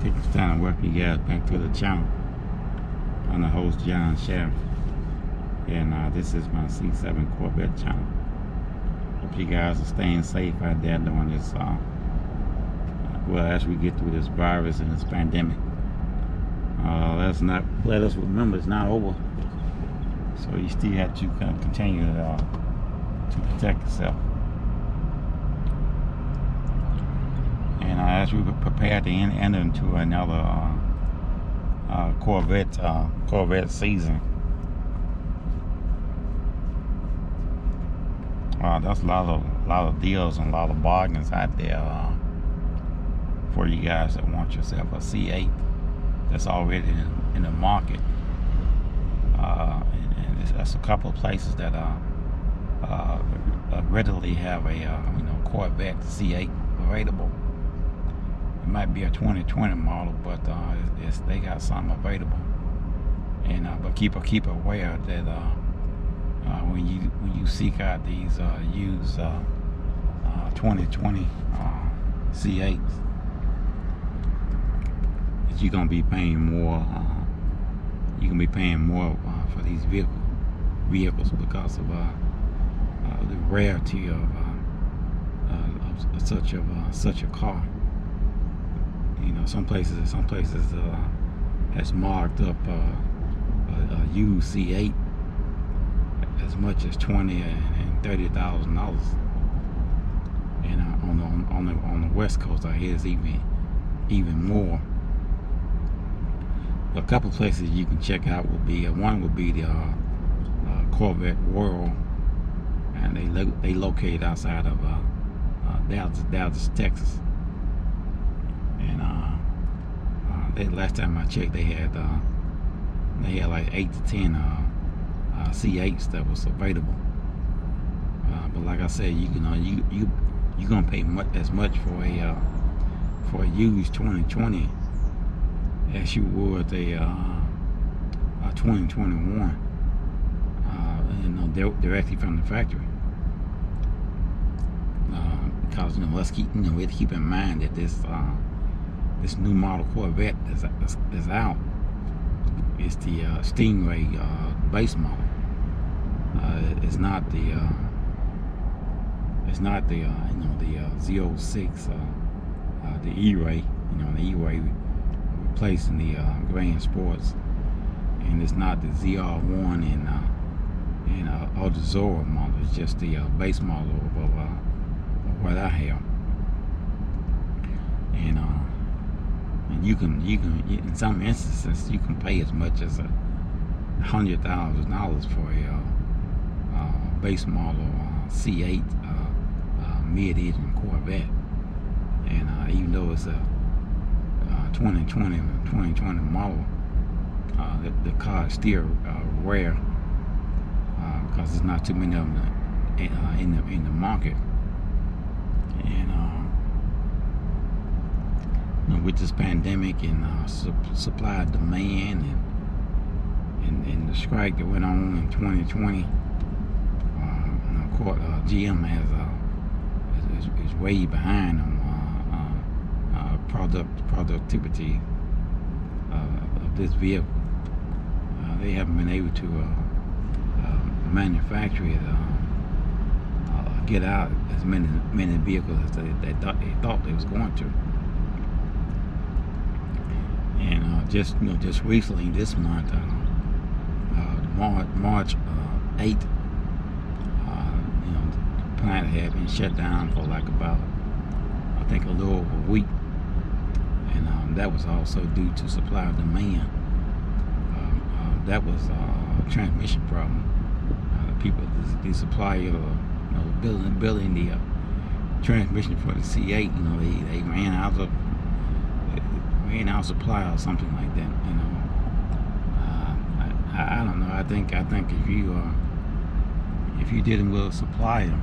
Take this time to welcome you guys back to the channel. I'm the host, John Sheriff, and this is my C7 Corvette channel. Hope you guys are staying safe out there during this, well, as we get through this virus and this pandemic. Let us remember it's not over, so you still have to continue to protect yourself. And as we prepare to enter into another Corvette season, there's a lot of deals and a lot of bargains out there for you guys that want yourself a C8 that's already in the market. And there's a couple of places that readily have a Corvette C8 available. It might be a 2020 model, but they got some available. And but keep aware that when you seek out these used 2020 C8s, that you're gonna be paying more. You're gonna be paying more for these vehicles because of the rarity of such a car. You know, some places has marked up a used C8 as much as $20,000 and $30,000, and on the West Coast, I hear it's even more. A couple places you can check out would be one would be the Corvette World, and they located outside of Dallas, Texas. And last time I checked, they had like 8 to 10 C8s that was available. But like I said, you're gonna pay as much for a used 2020 as you would a 2021. Directly from the factory. Because let's keep in mind that this new model Corvette that's out is the Stingray base model. It's not the Z06, the E-Ray. The E-Ray replacing the Grand Sports, and it's not the ZR1 and Altazor model. It's just the base model of what I have. And you can in some instances you can pay as much as $100,000 for a base model C8 mid-engine Corvette. And even though it's a 2020 model, the car is still rare because there's not too many of them in the market. And with this pandemic and supply and demand and the strike that went on in 2020, GM is way behind on productivity of this vehicle. They haven't been able to manufacture it, get out as many vehicles as they thought they was going to. And just recently, this month, March 8th, the plant had been shut down for like about, I think, a little over a week, and that was also due to supply and demand. That was a transmission problem. The supplier, building the transmission for the C8, they ran out of supply or something like that. I don't know. I think if you're dealing with a supplier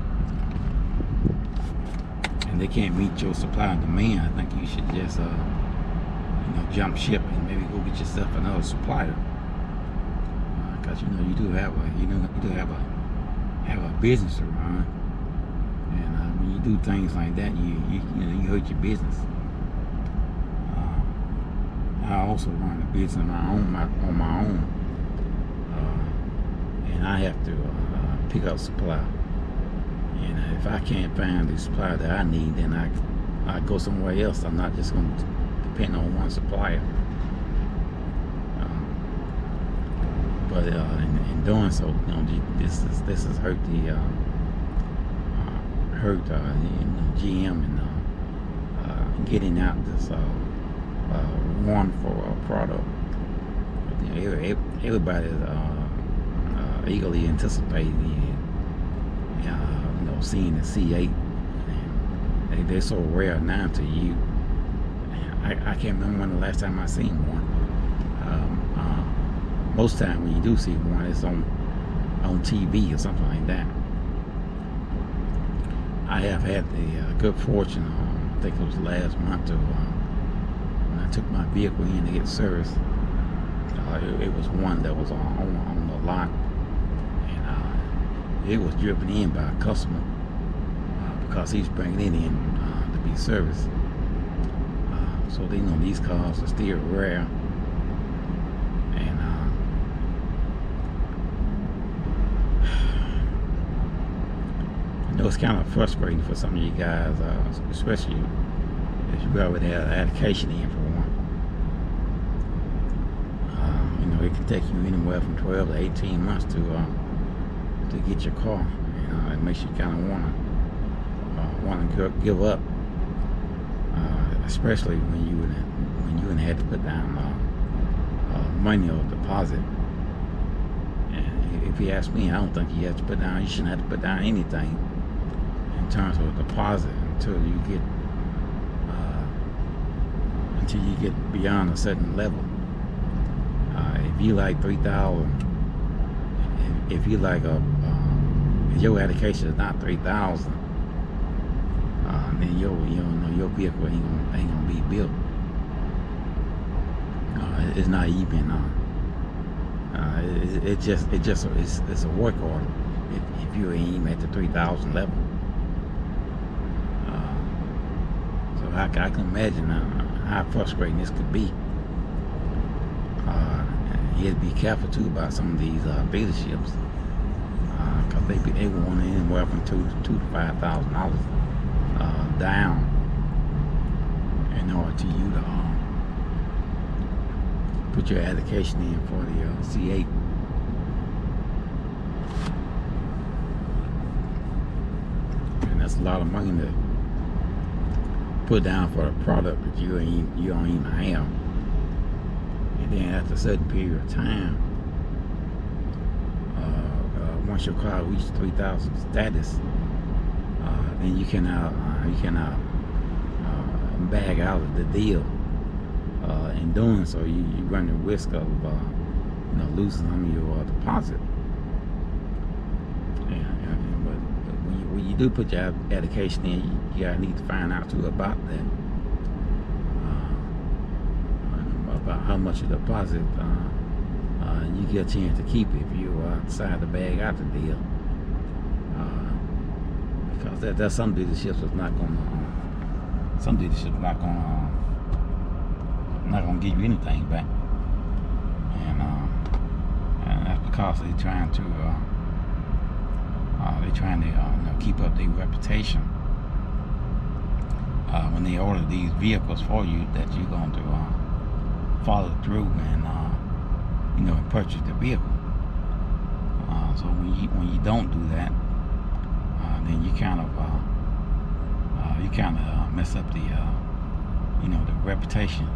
and they can't meet your supply and demand, I think you should just jump ship and maybe go get yourself another supplier. Because you do have a business to run, and when you do things like that, you hurt your business. I also run a business on my own, and I have to pick up supply. And if I can't find the supply that I need, then I go somewhere else. I'm not just going to depend on one supplier. But in doing so, you know, this has hurt the GM and getting out this wonderful product. You know, everybody is eagerly anticipating, you know, seeing the C8. And they're so rare now to you. I can't remember when the last time I seen one. Most time when you do see one, it's on TV or something like that. I have had the good fortune, I think it was last month, when I took my vehicle in to get serviced. It was one that was on the lot, and it was driven in by a customer because he's bringing it in to be serviced. So they know these cars are still rare. It's kind of frustrating for some of you guys, especially if you already have an application in for one. You know, it can take you anywhere from 12 to 18 months to get your car. It makes you kind of want to give up, especially when you had to put down money or deposit. And if you ask me, I don't think you have to put down. You shouldn't have to put down anything in terms of a deposit until you get beyond a certain level. If you like 3,000, if you like if your allocation is not 3,000, then your vehicle ain't gonna be built. It's not even. It's a work order. If you ain't even at the 3,000 level. So I can imagine how frustrating this could be. You have to be careful too about some of these dealerships, because they want anywhere from $2,000 to $5,000 down in order to you to put your application in for the C8. And that's a lot of money to put down for a product that you don't even have. And then after a certain period of time, once your car reaches 3,000 status, then you cannot bag out of the deal. In doing so, you run the risk of losing some of your deposit. But when you do put your application in, you gotta need to find out too about that, about how much of the deposit you get a chance to keep if you decide to bag out the deal. Because there's some dealerships that's not gonna give you anything back, and that's because they're trying to keep up their reputation when they order these vehicles for you, that you're going to follow through and purchase the vehicle. So when you don't do that, then you kind of mess up the the reputation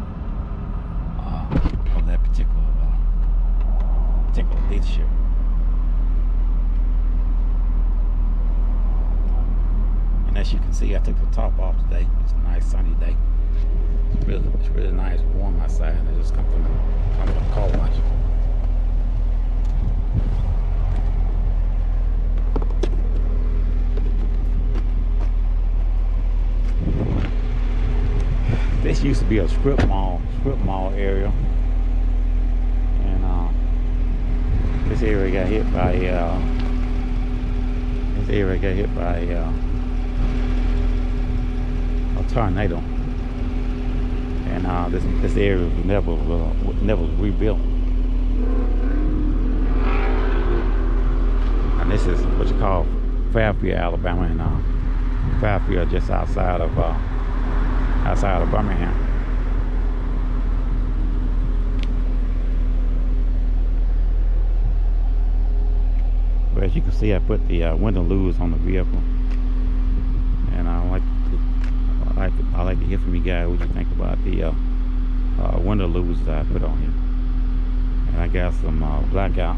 of that particular dealership. And as you can see, I took the top off today. It's a nice sunny day. It's really nice, warm outside. I just come from the car wash. This used to be a strip mall area, and this area got hit by a tornado, and this area was never rebuilt. And this is what you call Fairfield, Alabama, and Fairfield just outside of Birmingham. But as you can see, I put the window louvers on the vehicle, and I like to hear from you guys what you think about the window louvers that I put on here. And I got some black out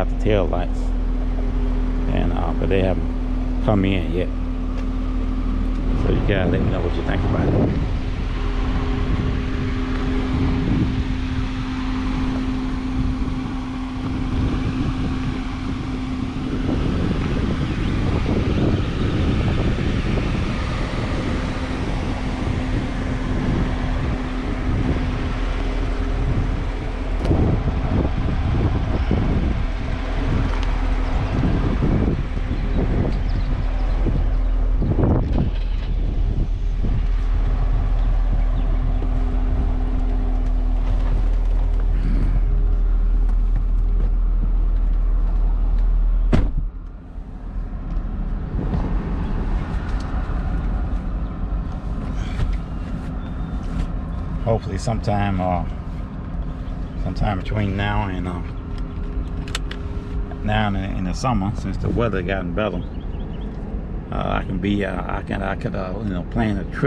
the tail lights, and but they haven't come in yet. So you guys let me know what you think about it. Hopefully sometime between now and in the summer, since the weather gotten better, I could plan a trip